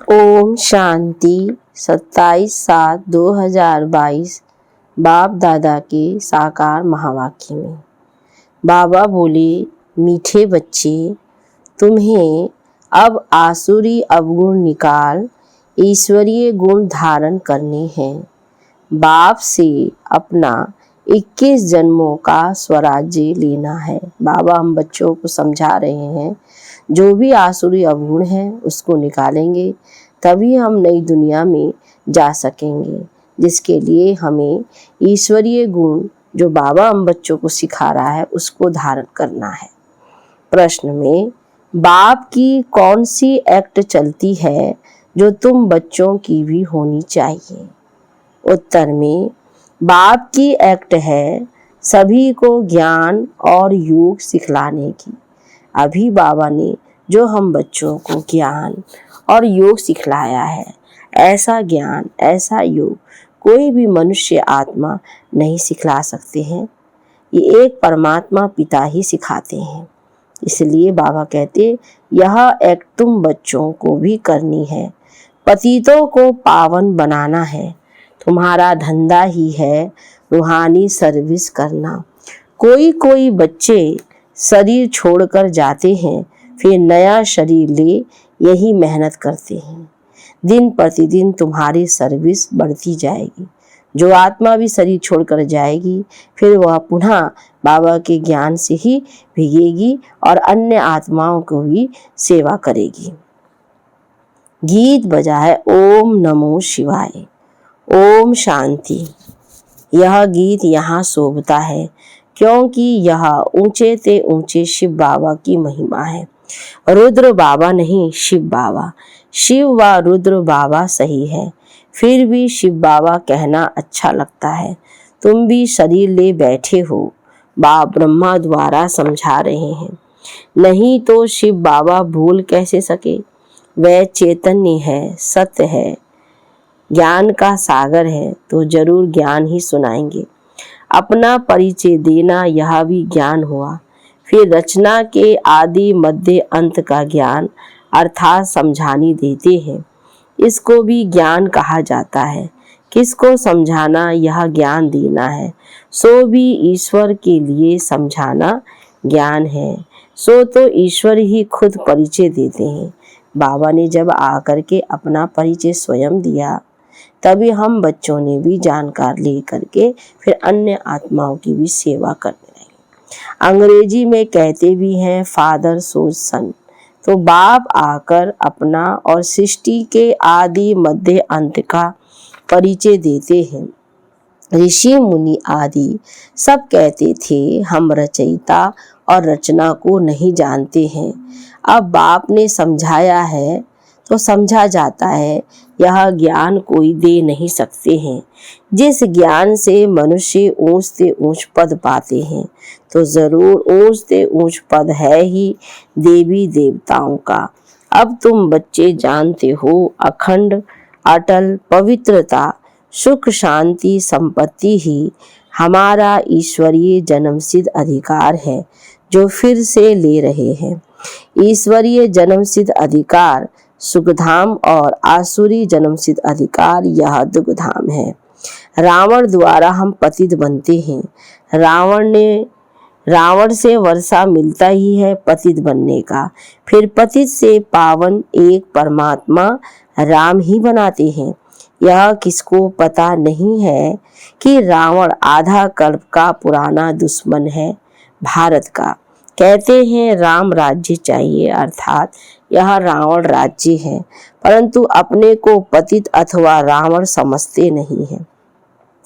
ओम शांति। 27/7/2022 बाप दादा के साकार महावाक्य में बाबा बोले, मीठे बच्चे, तुम्हें अब आसुरी अवगुण निकाल ईश्वरीय गुण धारण करने हैं। बाप से अपना 21 जन्मों का स्वराज्य लेना है। बाबा हम बच्चों को समझा रहे हैं, जो भी आसुरी अवगुण है उसको निकालेंगे तभी हम नई दुनिया में जा सकेंगे, जिसके लिए हमें ईश्वरीय गुण जो बाबा हम बच्चों को सिखा रहा है उसको धारण करना है। प्रश्न में बाप की कौन सी एक्ट चलती है जो तुम बच्चों की भी होनी चाहिए? उत्तर में बाप की एक्ट है सभी को ज्ञान और योग सिखलाने की। अभी बाबा ने जो हम बच्चों को ज्ञान और योग सिखलाया है, ऐसा ज्ञान ऐसा योग कोई भी मनुष्य आत्मा नहीं सिखला सकते हैं। ये एक परमात्मा पिता ही सिखाते हैं। इसलिए बाबा कहते, यह एक्ट तुम बच्चों को भी करनी है। पतितों को पावन बनाना है। तुम्हारा धंधा ही है रूहानी सर्विस करना। कोई बच्चे शरीर छोड़कर जाते हैं, फिर नया शरीर ले यही मेहनत करते हैं। दिन प्रतिदिन तुम्हारी सर्विस बढ़ती जाएगी। जो आत्मा भी शरीर छोड़कर जाएगी, फिर वह पुनः बाबा के ज्ञान से ही भीगेगी और अन्य आत्माओं को भी सेवा करेगी। गीत बजाए ओम नमो शिवाय। ओम शांति। यह गीत यहाँ शोभता है क्योंकि यह ऊंचे ते ऊंचे शिव बाबा की महिमा है। रुद्र बाबा नहीं, शिव बाबा। शिव व रुद्र बाबा सही है, फिर भी शिव बाबा कहना अच्छा लगता है। तुम भी शरीर ले बैठे हो, बाप ब्रह्मा द्वारा समझा रहे हैं। नहीं तो शिव बाबा भूल कैसे सके? वह चैतन्य है, सत्य है, ज्ञान का सागर है, तो जरूर ज्ञान ही सुनाएंगे। अपना परिचय देना यह भी ज्ञान हुआ। फिर रचना के आदि मध्य अंत का ज्ञान अर्थात समझानी देते हैं। इसको भी ज्ञान कहा जाता है। किसको समझाना यह ज्ञान देना है, सो भी ईश्वर के लिए समझाना ज्ञान है। सो तो ईश्वर ही खुद परिचय देते हैं। बाबा ने जब आकर के अपना परिचय स्वयं दिया, तभी हम बच्चों ने भी जानकार ले करके फिर अन्य आत्माओं की भी सेवा करने लगे। अंग्रेजी में कहते भी हैं फादर सोज सन। तो बाप आकर अपना और सृष्टि के आदि मध्य अंत का परिचय देते हैं। ऋषि मुनि आदि सब कहते थे हम रचयिता और रचना को नहीं जानते हैं। अब बाप ने समझाया है तो समझा जाता है। यह ज्ञान कोई दे नहीं सकते हैं। जिस ज्ञान से मनुष्य ऊंच से ऊंच पद पाते हैं, तो जरूर ऊंच से ऊंच पद है ही देवी देवताओं का। अब तुम बच्चे जानते हो, अखंड अटल पवित्रता सुख शांति संपत्ति ही हमारा ईश्वरीय जन्मसिद्ध अधिकार है, जो फिर से ले रहे हैं। ईश्वरीय जन्मसिद्ध अधिकार सुखधाम और आसुरी जन्मसिद्ध अधिकार यह दुखधाम है। रावण द्वारा हम पतित बनते हैं। रावण से वर्षा मिलता ही है पतित बनने का। फिर पतित से पावन एक परमात्मा राम ही बनाते हैं। यह किसको पता नहीं है कि रावण आधा कल्प का पुराना दुश्मन है भारत का। कहते हैं राम राज्य चाहिए, अर्थात यह रावण राज्य है, परंतु अपने को पतित अथवा रावण समझते नहीं है।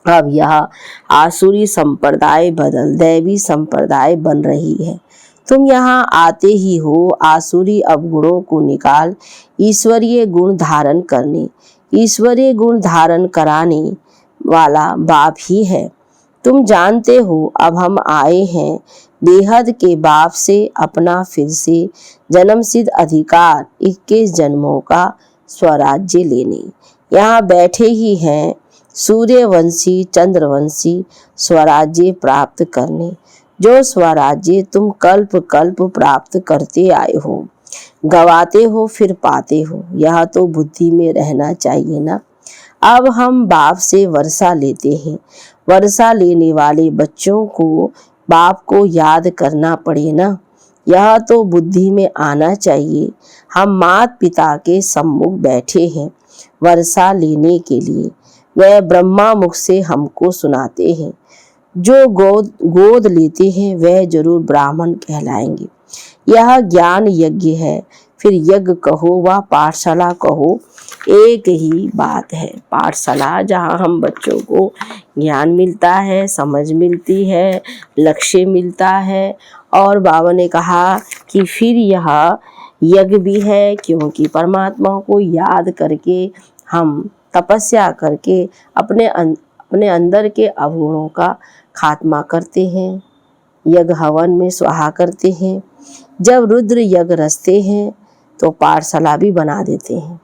अब यह आसुरी संप्रदाय बदल दैवी संप्रदाय बन रही है। तुम यहाँ आते ही हो आसुरी अवगुणों को निकाल ईश्वरीय गुण धारण करने। ईश्वरीय गुण धारण कराने वाला बाप ही है। तुम जानते हो अब हम आए हैं बेहद के बाप से अपना फिर से जन्मसिद्ध अधिकार 21 जन्मों का स्वराज्य लेने। यहाँ बैठे ही हैं सूर्यवंशी चंद्रवंशी स्वराज्य प्राप्त करने। जो स्वराज्य तुम कल्प कल्प प्राप्त करते आए हो, गवाते हो फिर पाते हो, यह तो बुद्धि में रहना चाहिए ना। अब हम बाप से वर्षा लेते हैं, वर्षा लेने वाले बच्चों को बाप को याद करना पड़े ना, यह तो बुद्धि में आना चाहिए। हम माता पिता के सम्मुख बैठे हैं वर्षा लेने के लिए, वह ब्रह्मा मुख से हमको सुनाते हैं। जो गोद लेते हैं वह जरूर ब्राह्मण कहलाएंगे। यह ज्ञान यज्ञ है, फिर यज्ञ कहो व पाठशाला कहो, एक ही बात है। पाठशाला जहाँ हम बच्चों को ज्ञान मिलता है, समझ मिलती है, लक्ष्य मिलता है। और बाबा ने कहा कि फिर यह यज्ञ भी है, क्योंकि परमात्मा को याद करके हम तपस्या करके अपने अंदर के अवगुणों का खात्मा करते हैं, यज्ञ हवन में स्वाहा करते हैं। जब रुद्र यज्ञ रचते हैं तो पाठशाला भी बना देते हैं।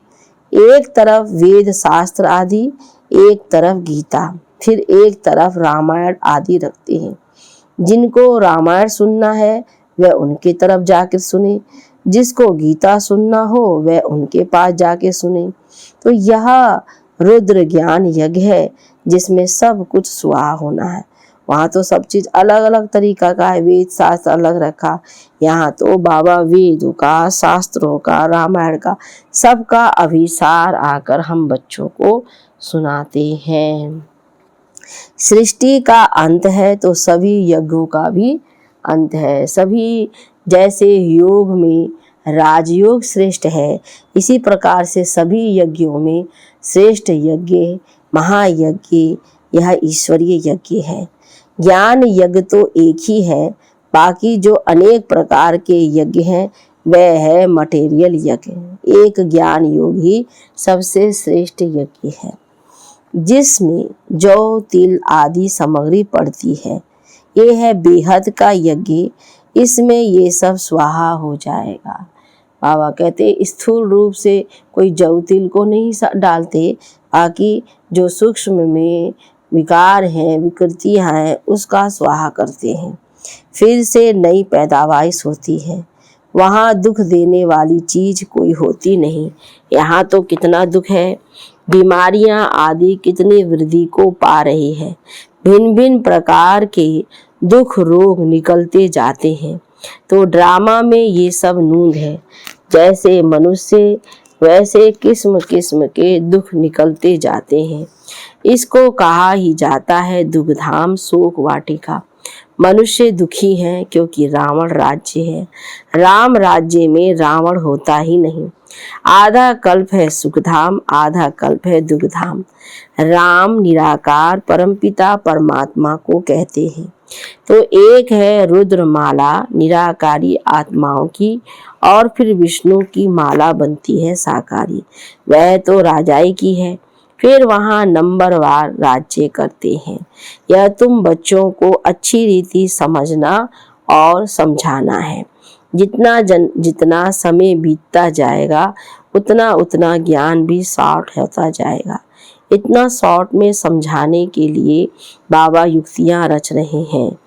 एक तरफ वेद शास्त्र आदि, एक तरफ गीता, फिर एक तरफ रामायण आदि रखते हैं। जिनको रामायण सुनना है वह उनके तरफ जाकर सुने, जिसको गीता सुनना हो वह उनके पास जाके सुने। तो यह रुद्र ज्ञान यज्ञ है जिसमें सब कुछ स्वाहा होना है। वहाँ तो सब चीज अलग अलग तरीका का है, वेद शास्त्र अलग रखा, यहाँ तो बाबा वेदों का, शास्त्रों का, रामायण का, सबका अभिसार आकर हम बच्चों को सुनाते हैं। सृष्टि का अंत है तो सभी यज्ञों का भी अंत है। सभी जैसे योग में राजयोग श्रेष्ठ है, इसी प्रकार से सभी यज्ञों में श्रेष्ठ यज्ञ महायज्ञ यह ईश्वरीय यज्ञ है। ज्ञान यज्ञ तो एक ही है, बाकी जो अनेक प्रकार के यज्ञ हैं वह है मटेरियल यज्ञ। एक ज्ञान योग ही सबसे श्रेष्ठ यज्ञ है, जिसमें जौ तिल आदि सामग्री पड़ती है। ये है बेहद का यज्ञ, इसमें ये सब स्वाहा हो जाएगा। बाबा कहते स्थूल रूप से कोई जौ तिल को नहीं डालते, बाकी जो सूक्ष्म में विकार हैं, विकृतियाँ हैं, उसका स्वाहा करते हैं। फिर से नई पैदावाइश होती है। वहाँ दुख देने वाली चीज कोई होती नहीं। यहाँ तो कितना दुख है, बीमारियां आदि कितनी वृद्धि को पा रही है। भिन्न भिन्न प्रकार के दुख रोग निकलते जाते हैं। तो ड्रामा में ये सब नूंद है। जैसे मनुष्य वैसे किस्म किस्म के दुख निकलते जाते हैं। इसको कहा ही जाता है दुखधाम शोक वाटिका। मनुष्य दुखी है क्योंकि रावण राज्य है। राम राज्य में रावण होता ही नहीं। आधा कल्प है सुखधाम, आधा कल्प है दुखधाम। राम निराकार परमपिता परमात्मा को कहते हैं। तो एक है रुद्रमाला निराकारी आत्माओं की, और फिर विष्णु की माला बनती है साकारी, वह तो राजाई की है। फिर वहाँ नंबरवार राज्य करते हैं। यह तुम बच्चों को अच्छी रीति समझना और समझाना है। जितना समय बीतता जाएगा उतना उतना ज्ञान भी शॉर्ट होता जाएगा। इतना शॉर्ट में समझाने के लिए बाबा युक्तियाँ रच रहे हैं।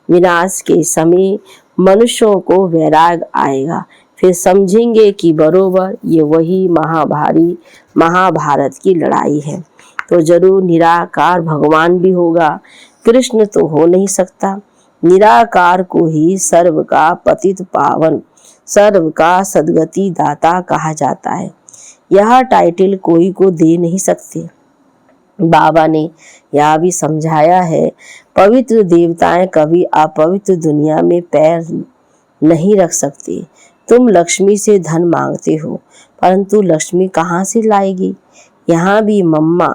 विनाश के समय मनुष्यों को वैराग आएगा, फिर समझेंगे कि बरोबर ये वही महाभारत की लड़ाई है। तो जरूर निराकार भगवान भी होगा, कृष्ण तो हो नहीं सकता। निराकार को ही सर्व का पतित पावन, सर्व का सद्गति दाता कहा जाता है। यह टाइटल कोई को दे नहीं सकते। बाबा ने यह भी समझाया है, पवित्र देवताएं कभी अपवित्र दुनिया में पैर नहीं रख सकते। तुम लक्ष्मी से धन मांगते हो, परंतु लक्ष्मी कहाँ से लाएगी? यहाँ भी मम्मा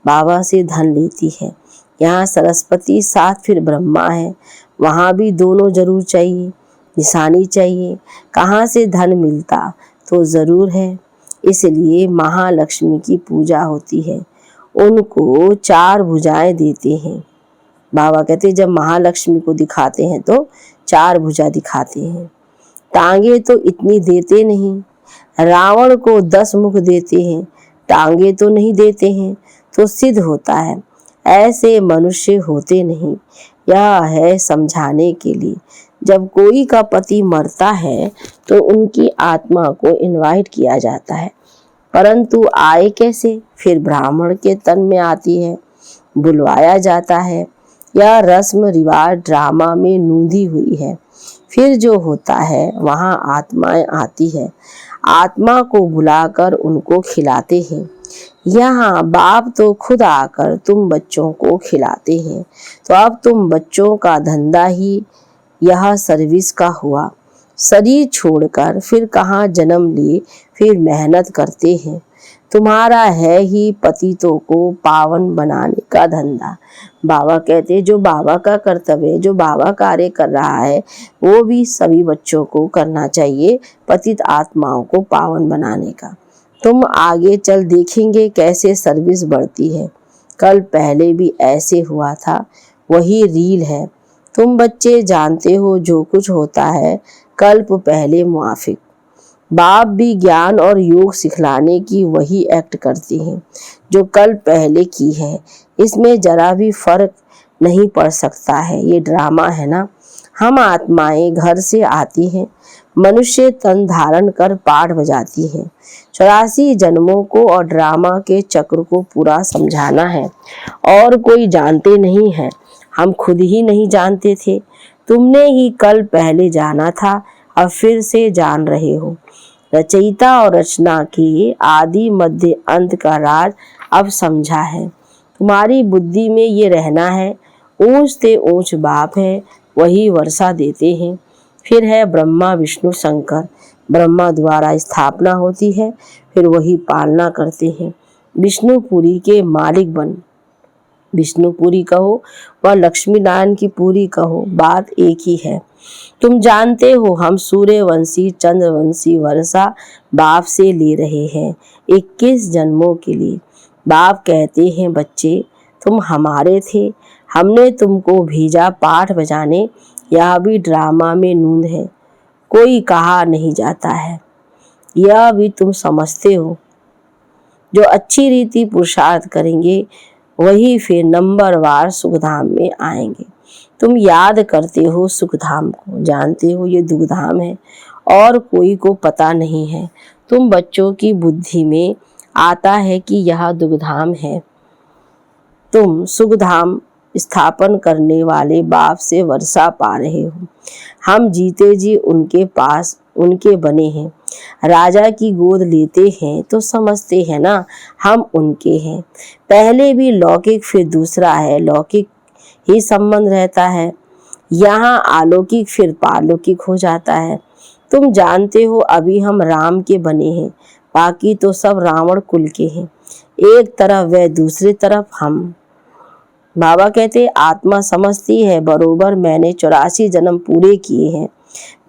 बाबा से धन लेती है। यहाँ सरस्वती साथ फिर ब्रह्मा है, वहाँ भी दोनों जरूर चाहिए, निशानी चाहिए। कहाँ से धन मिलता तो जरूर है, इसलिए महालक्ष्मी की पूजा होती है। उनको 4 भुजाएं देते हैं। बाबा कहते जब महालक्ष्मी को दिखाते हैं तो 4 भुजा दिखाते हैं। टांगे तो इतनी देते नहीं। रावण को 10 मुख देते हैं, टांगे तो नहीं देते हैं, तो सिद्ध होता है ऐसे मनुष्य होते नहीं। यह है समझाने के लिए। जब कोई का पति मरता है तो उनकी आत्मा को इनवाइट किया जाता है, परंतु आए कैसे? फिर ब्राह्मण के तन में आती है, बुलवाया जाता है। यह रस्म रिवाज ड्रामा में नूंदी हुई है। फिर जो होता है वहाँ आत्माएं आती है, आत्मा को बुलाकर उनको खिलाते हैं। यहाँ बाप तो खुद आकर तुम बच्चों को खिलाते हैं। तो अब तुम बच्चों का धंधा ही यह सर्विस का हुआ। शरीर छोड़कर फिर कहाँ जन्म लिए, फिर मेहनत करते हैं। तुम्हारा है ही पतितों को पावन बनाने का धंधा। बाबा कहते हैं जो बाबा का कर्तव्य, जो बाबा कार्य कर रहा है, वो भी सभी बच्चों को करना चाहिए, पतित आत्माओं को पावन बनाने का। तुम आगे चल देखेंगे कैसे सर्विस बढ़ती है। कल पहले भी ऐसे हुआ था, वही रील है। तुम बच्चे जानते हो जो कुछ होता है कल्प पहले मुआफिक। बाप भी ज्ञान और योग सिखलाने की वही एक्ट करते हैं जो कल पहले की है। इसमें जरा भी फर्क नहीं पड़ सकता है। ये ड्रामा है ना। हम आत्माएं घर से आती हैं, मनुष्य तन धारण कर पाठ बजाती हैं। 84 जन्मों को और ड्रामा के चक्र को पूरा समझाना है, और कोई जानते नहीं है। हम खुद ही नहीं जानते थे। तुमने ही कल पहले जाना था, अब फिर से जान रहे हो। रचयिता और रचना की आदि मध्य अंत का राज अब समझा है। तुम्हारी बुद्धि में ये रहना है, ऊंच से ऊंच बाप है, वही वर्षा देते हैं। फिर है ब्रह्मा विष्णु शंकर। ब्रह्मा द्वारा स्थापना होती है, फिर वही पालना करते हैं। विष्णुपुरी के मालिक बन, विष्णुपुरी कहो व लक्ष्मी नारायण की पूरी कहो, बात एक ही है। तुम जानते हो हम सूर्यवंशी चंद्रवंशी वर्षा बाप से ले रहे हैं 21 जन्मों के लिए। बाप कहते हैं बच्चे तुम हमारे थे, हमने तुमको भेजा पाठ बजाने। यह भी ड्रामा में नूंद है, कोई कहा नहीं जाता है। यह भी तुम समझते हो। जो अच्छी रीति पुरुषार्थ करेंगे वही फिर नंबरवार सुखधाम में आएंगे। तुम याद करते हो सुखधाम को, जानते हो ये दुखधाम है और कोई को पता नहीं है। तुम बच्चों की बुद्धि में आता है कि यह दुखधाम है। तुम सुखधाम स्थापन करने वाले बाप से वर्षा पा रहे हो। हम जीते जी उनके पास उनके बने हैं। राजा की गोद लेते हैं तो समझते हैं ना हम उनके हैं। पहले भी लौकिक फिर दूसरा है, लौकिक ही संबंध रहता है। यहाँ अलौकिक फिर पारलौकिक हो जाता है। तुम जानते हो अभी हम राम के बने हैं, बाकी तो सब रावण कुल के हैं। एक तरफ वह, दूसरी तरफ हम। बाबा कहते आत्मा समझती है बरोबर मैंने 84 जन्म पूरे किए हैं।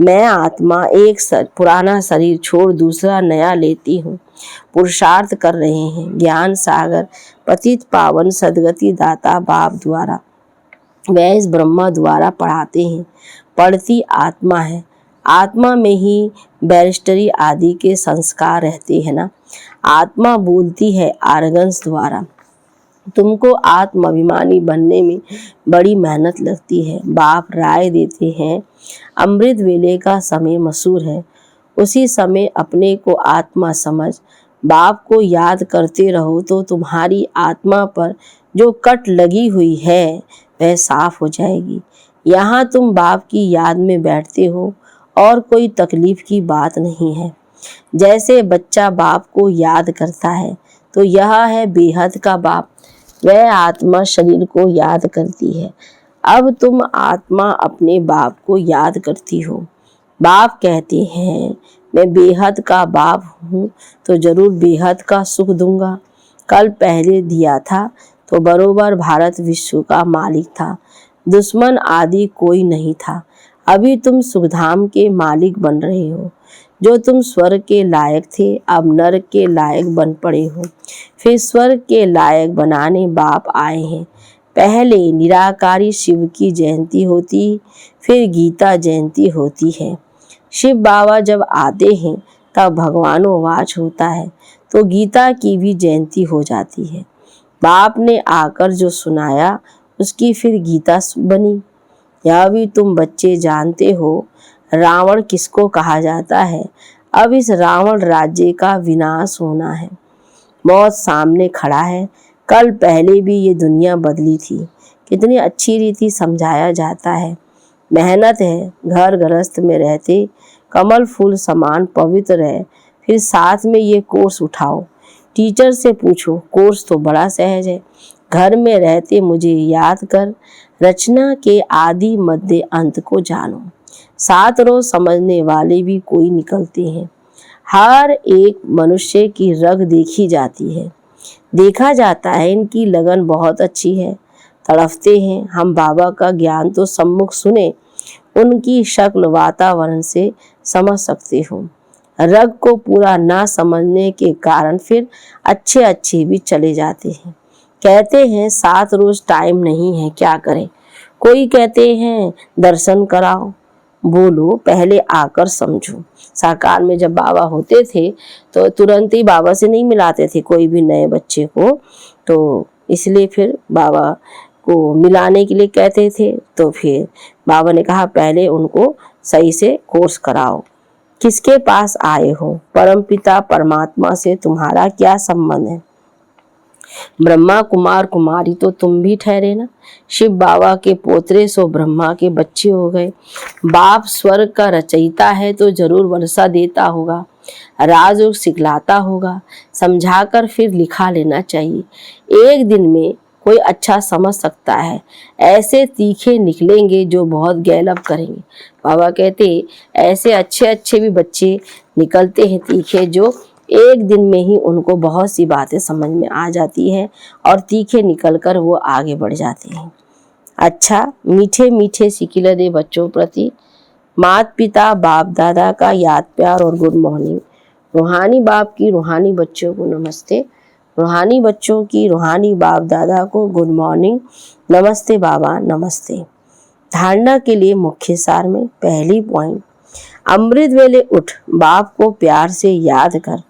मैं आत्मा एक पुराना शरीर छोड़ दूसरा नया लेती हूँ। पुरुषार्थ कर रहे हैं। ज्ञान सागर पतित पावन सदगति दाता बाप द्वारा, वह इस ब्रह्मा द्वारा पढ़ाते हैं। पढ़ती आत्मा है। आत्मा में ही बैरिस्टरी आदि के संस्कार रहते हैं ना। आत्मा बोलती है आर्गन्स द्वारा। तुमको आत्माभिमानी बनने में बड़ी मेहनत लगती है। बाप राय देते हैं अमृत वेले का समय मशहूर है, उसी समय अपने को आत्मा समझ बाप को याद करते रहो तो तुम्हारी आत्मा पर जो कट लगी हुई है वह साफ हो जाएगी। यहाँ तुम बाप की याद में बैठते हो और कोई तकलीफ की बात नहीं है। जैसे बच्चा बाप को याद करता है तो यह है बेहद का बाप, वह आत्मा शरीर को याद करती है। अब तुम आत्मा अपने बाप को याद करती हो। बाप कहते हैं मैं बेहद का बाप हूँ तो जरूर बेहद का सुख दूंगा। कल पहले दिया था तो बरोबर भारत विश्व का मालिक था, दुश्मन आदि कोई नहीं था। अभी तुम सुखधाम के मालिक बन रहे हो। जो तुम स्वर्ग के लायक थे अब नरक के लायक बन पड़े हो। फिर स्वर्ग के लायक बनाने बाप आए हैं। पहले निराकारी शिव की जयंती होती, फिर गीता जयंती होती है। शिव बाबा जब आते हैं तब भगवानोवाच होता है तो गीता की भी जयंती हो जाती है। बाप ने आकर जो सुनाया उसकी फिर गीता बनी। यह भी तुम बच्चे जानते हो रावण किसको कहा जाता है। अब इस रावण राज्य का विनाश होना है। मौत सामने खड़ा है। कल पहले भी ये दुनिया बदली थी। कितनी अच्छी रीति समझाया जाता है। मेहनत है, घर गृहस्थ में रहते कमल फूल समान पवित्र है। फिर साथ में ये कोर्स उठाओ। टीचर से पूछो, कोर्स तो बड़ा सहज है। घर में रहते मुझे याद कर, रचना के आदि मध्य अंत को जानो। 7 रोज समझने वाले भी कोई निकलते हैं। हर एक मनुष्य की रग देखी जाती है। देखा जाता है इनकी लगन बहुत अच्छी है, तड़फते हैं। हम बाबा का ज्ञान तो सम्मुख सुने, उनकी शक्ल वातावरण से समझ सकते हो। रग को पूरा ना समझने के कारण फिर अच्छे अच्छे भी चले जाते हैं। कहते हैं 7 रोज टाइम नहीं है, क्या करें। कोई कहते हैं दर्शन कराओ। बोलो पहले आकर समझो। साकार में जब बाबा होते थे तो तुरंत ही बाबा से नहीं मिलाते थे कोई भी नए बच्चे को, तो इसलिए फिर बाबा को मिलाने के लिए कहते थे। तो फिर बाबा ने कहा पहले उनको सही से कोर्स कराओ। किसके पास आए हो? परमपिता परमात्मा से तुम्हारा क्या संबंध है? ब्रह्मा कुमार कुमारी तो तुम भी ठहरे ना। शिव बाबा के पोतरे सो ब्रह्मा के बच्चे हो गए। बाप स्वर्ग का रचयिता है तो जरूर वर्षा देता होगा, राजयोग सिखलाता होगा। समझाकर फिर लिखा लेना चाहिए। एक दिन में कोई अच्छा समझ सकता है। ऐसे तीखे निकलेंगे जो बहुत गैलब करेंगे। बाबा कहते ऐसे अच्छे अच्छे भी बच्चे निकलते हैं तीखे, जो एक दिन में ही उनको बहुत सी बातें समझ में आ जाती है और तीखे निकलकर वो आगे बढ़ जाते हैं। अच्छा, मीठे मीठे सिकिलरे बच्चों प्रति माता पिता बाप दादा का याद प्यार और गुड मॉर्निंग। रूहानी बाप की रूहानी बच्चों को नमस्ते। रूहानी बच्चों की रूहानी बाप दादा को गुड मॉर्निंग। नमस्ते बाबा, नमस्ते। धारणा के लिए मुख्य सार में पहली पॉइंट, अमृत वेले उठ, बाप को प्यार से याद कर।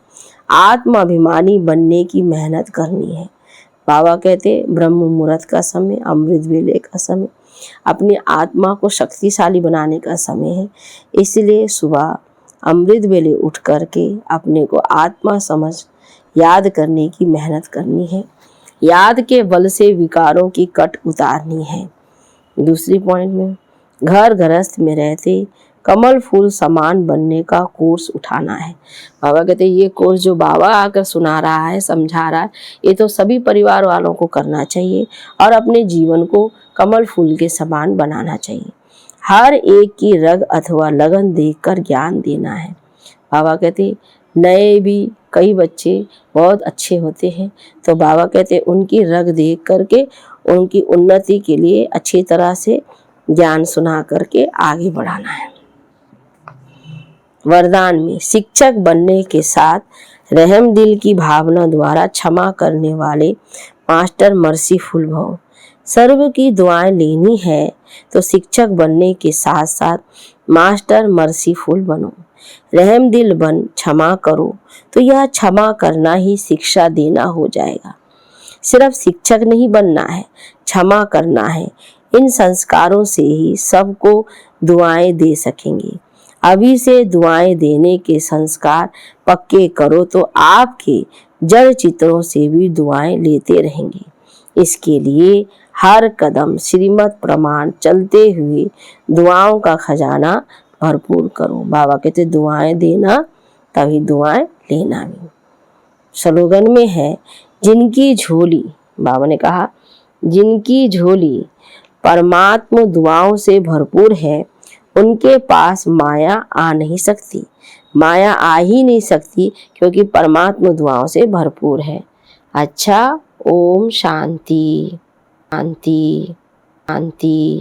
आत्माभिमानी बनने की मेहनत करनी है। बाबा कहते ब्रह्म मुहूर्त का समय, अमृत वेले का समय अपनी आत्मा को शक्तिशाली बनाने का समय है। इसलिए सुबह अमृत वेले उठ करके अपने को आत्मा समझ याद करने की मेहनत करनी है। याद के बल से विकारों की कट उतारनी है। दूसरी पॉइंट में, घर गृहस्थ में रहते कमल फूल समान बनने का कोर्स उठाना है। बाबा कहते ये कोर्स जो बाबा आकर सुना रहा है, समझा रहा है, ये तो सभी परिवार वालों को करना चाहिए और अपने जीवन को कमल फूल के समान बनाना चाहिए। हर एक की रग अथवा लगन देखकर ज्ञान देना है। बाबा कहते नए भी कई बच्चे बहुत अच्छे होते हैं, तो बाबा कहते उनकी रग देख करके उनकी उन्नति के लिए अच्छी तरह से ज्ञान सुना करके आगे बढ़ाना है। वरदान में शिक्षक बनने के साथ रहम दिल की भावना द्वारा क्षमा करने वाले मास्टर मर्सीफुल भव। सर्व की दुआएं लेनी है तो शिक्षक बनने के साथ साथ मास्टर मर्सीफुल बनो। रहम दिल बन क्षमा करो तो यह क्षमा करना ही शिक्षा देना हो जाएगा। सिर्फ शिक्षक नहीं बनना है, क्षमा करना है। इन संस्कारों से ही सबको दुआएं दे सकेंगे। अभी से दुआएं देने के संस्कार पक्के करो तो आपके जड़ चित्रों से भी दुआएं लेते रहेंगे। इसके लिए हर कदम श्रीमत प्रमाण चलते हुए दुआओं का खजाना भरपूर करो। बाबा कहते दुआएं देना तभी दुआएं लेना भी। स्लोगन में है जिनकी झोली, बाबा ने कहा जिनकी झोली परमात्मा दुआओं से भरपूर है उनके पास माया आ नहीं सकती। माया आ ही नहीं सकती क्योंकि परमात्मा दुआओं से भरपूर है। अच्छा, ओम शांति शांति शांति।